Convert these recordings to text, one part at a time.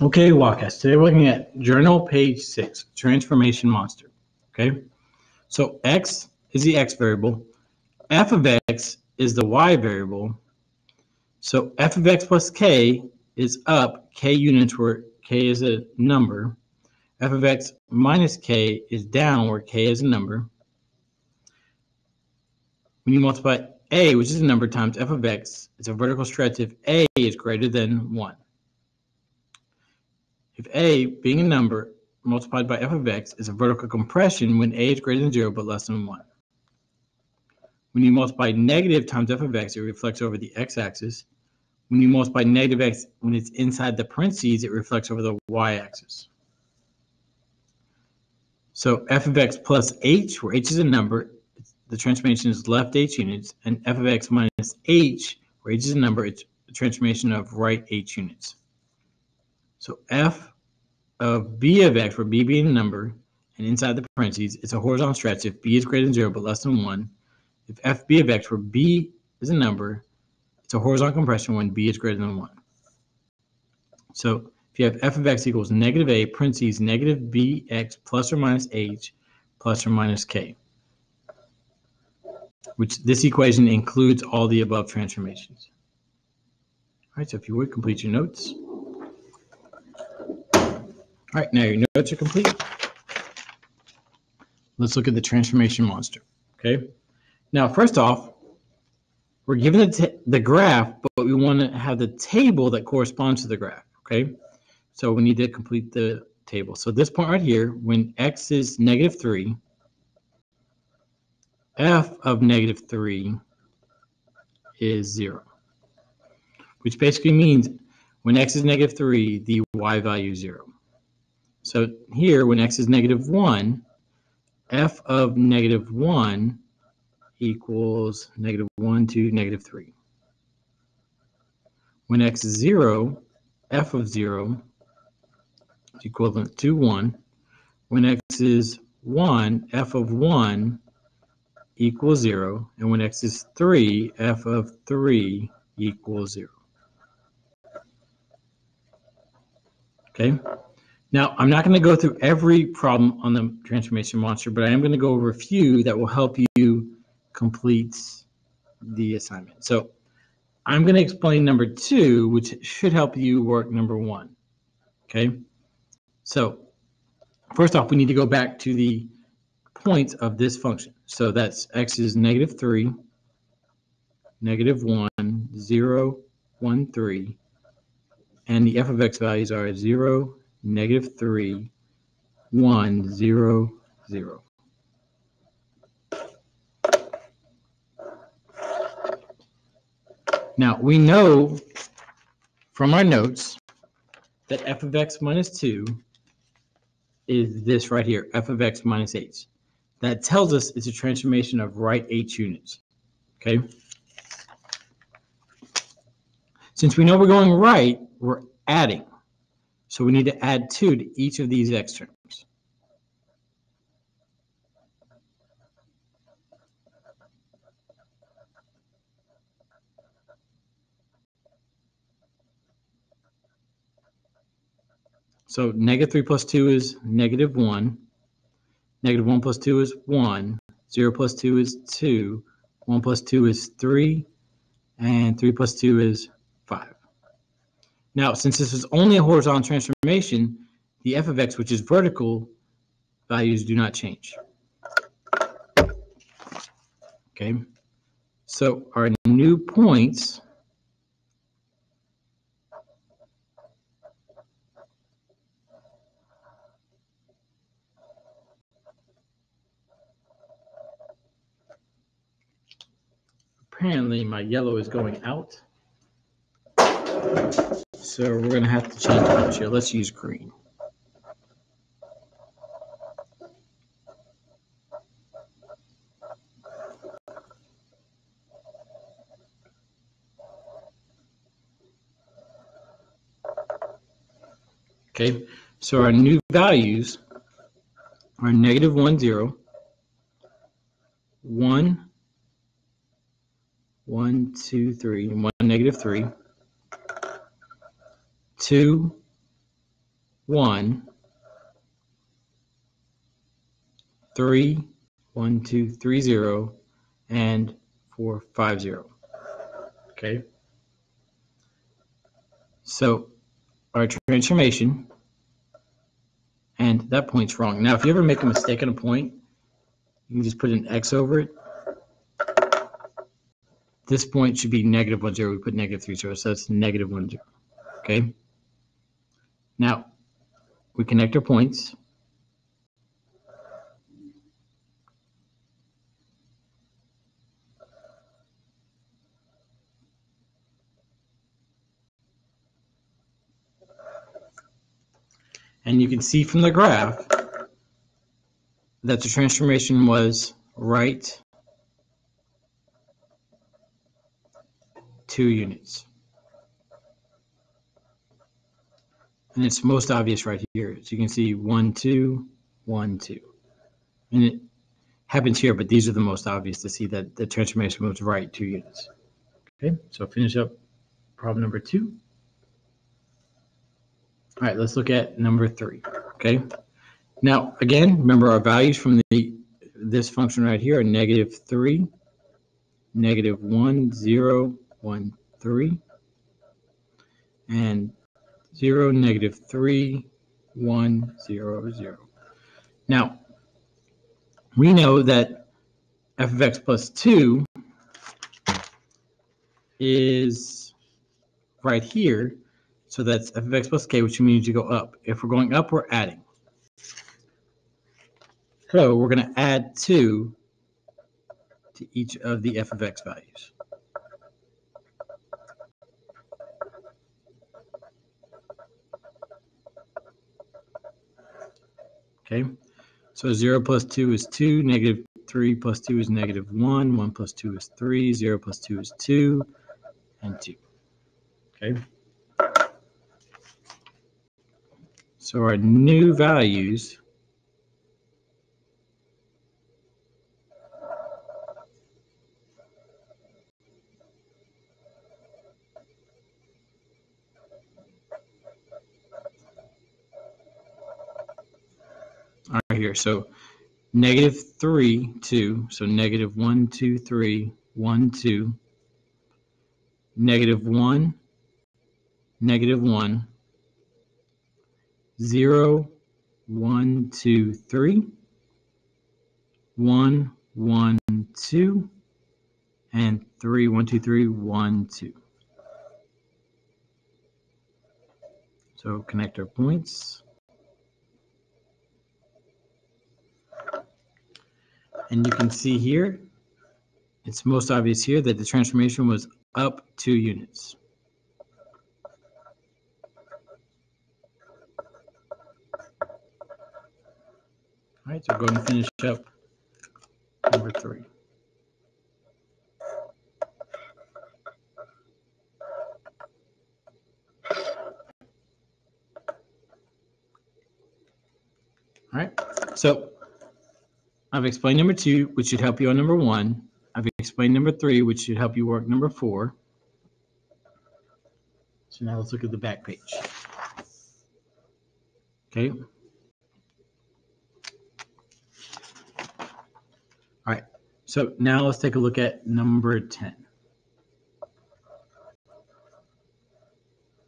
Okay, Wildcats. Today we're looking at journal page 6, transformation monster. Okay, so x is the x variable, f of x is the y variable. So f of x plus k is up k units where k is a number. F of x minus k is down where k is a number. When you multiply a, which is a number, times f of x, it's a vertical stretch if a is greater than 1. If a, being a number, multiplied by f of x is a vertical compression when a is greater than 0 but less than 1. When you multiply negative times f of x, it reflects over the x-axis. When you multiply negative x when it's inside the parentheses, it reflects over the y-axis. So f of x plus h, where h is a number, the transformation is left h units, and f of x minus h, where h is a number, it's the transformation of right h units. So f of b of x, where b being a number, and inside the parentheses, it's a horizontal stretch if b is greater than 0 but less than 1. If fb of x, where b is a number, it's a horizontal compression when b is greater than 1. So if you have f of x equals negative a, parentheses, negative bx plus or minus h plus or minus k, which this equation includes all the above transformations. All right, so if you would, complete your notes. All right, now your notes are complete. Let's look at the transformation monster, okay? Now, first off, we're given the graph, but we want to have the table that corresponds to the graph, okay? So we need to complete the table. So this point right here, when x is negative 3, f of negative 3 is 0, which basically means when x is negative 3, the y value is 0. So here, when x is negative 1, f of negative 1 equals negative 1 to negative 3. When x is 0, f of 0 is equivalent to 1. When x is 1, f of 1 equals 0. And when x is 3, f of 3 equals 0. Okay? Now, I'm not going to go through every problem on the transformation monster, but I am going to go over a few that will help you complete the assignment. So I'm going to explain number 2, which should help you work number 1. Okay? So first off, we need to go back to the points of this function. So that's x is negative 3, negative 1, 0, 1, 3. And the f of x values are 0, negative 3, 1, 0, 0. Now, we know from our notes that f of x minus 2 is this right here, f of x minus h. That tells us it's a transformation of right h units, okay? Since we know we're going right, we're adding. So we need to add 2 to each of these x terms. So negative 3 plus 2 is negative 1. Negative 1 plus 2 is 1. 0 plus 2 is 2. 1 plus 2 is 3. And 3 plus 2 is 5. Now, since this is only a horizontal transformation, the f of x, which is vertical, values do not change. Okay, so our new points apparently my yellow is going out. So we're going to have to change colors here. Let's use green. Okay, so our new values are negative 1, 0, 1, 1, 2, 3, and 1, negative 3, 2, 1, 3, 1, 2, 3, 0, and 4, 5, 0. Okay? So our transformation, and that point's wrong. Now, if you ever make a mistake on a point, you can just put an X over it. This point should be negative 1, 0. We put negative 3, 0, so that's negative 1, 0. Okay? Now, we connect our points. And you can see from the graph that the transformation was right 2 units. And it's most obvious right here. So you can see 1, 2, 1, 2. And it happens here, but these are the most obvious to see that the transformation was right 2 units. Okay, so finish up problem number 2. All right, let's look at number 3. Okay, now again, remember our values from this function right here are negative 3, negative 1, 0, 1, 3, and 0, negative 3, 1, 0, 0. Now, we know that f of x plus 2 is right here, so that's f of x plus k, which means you go up. If we're going up, we're adding. So we're going to add 2 to each of the f of x values. Okay, so 0 plus 2 is 2, negative 3 plus 2 is negative 1, 1 plus 2 is 3, 0 plus 2 is 2, and 2. Okay, so our new values are here. So negative 3, 2, so negative 1, 2, 3, 1, 2, negative 1, negative 1, 0, 1, 2, 3, 1, 1, 2, and 3, 1, 2, 3, 1, 2. So connect our points. And you can see here, it's most obvious here that the transformation was up 2 units. All right, so go ahead and finish up number 3. All right, so I've explained number 2, which should help you on number 1. I've explained number 3, which should help you work number 4. So now let's look at the back page. Okay. All right, so now let's take a look at number 10.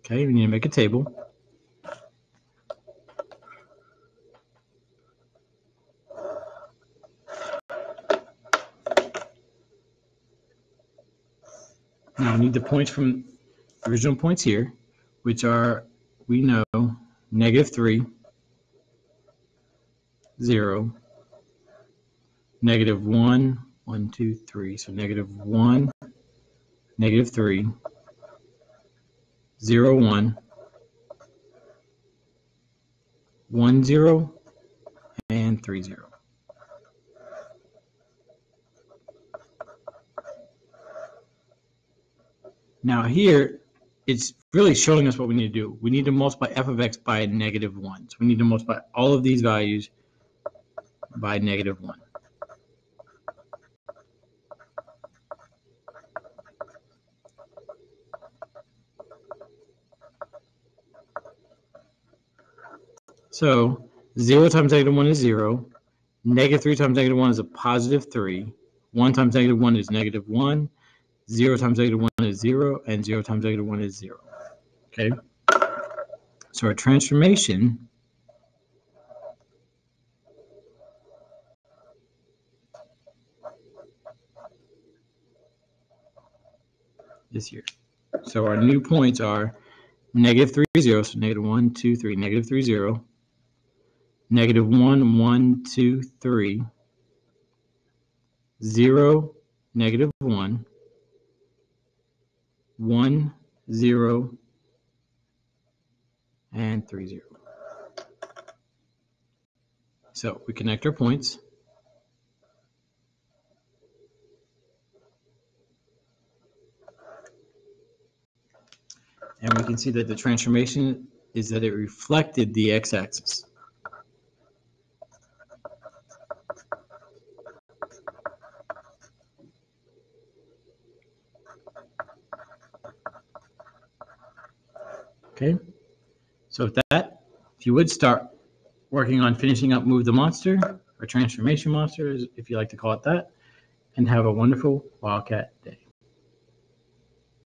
Okay, we need to make a table. Now we need the points from the original points here, which are, we know, negative 3, 0, negative 1, 1, 2, 3. So negative 1, negative 3, 0, 1, 1, 0, and 3, 0. Now here, it's really showing us what we need to do. We need to multiply f of x by negative 1. So we need to multiply all of these values by negative 1. So 0 times -1 is 0. -3 times -1 is a +3. 1 times -1 is -1. 0 times -1 is 0. And 0 times -1 is 0. Okay? So our transformation is here. So our new points are -3, 0. So -1, 2, 3. -3, 0. -1, 1, 2, 3. 0, -1. 1, 0, and 3, 0. So we connect our points. And we can see that the transformation is that it reflected the x-axis. Okay, so with that, if you would start working on finishing up Move the Monster, or Transformation Monster, if you like to call it that, and have a wonderful Wildcat day.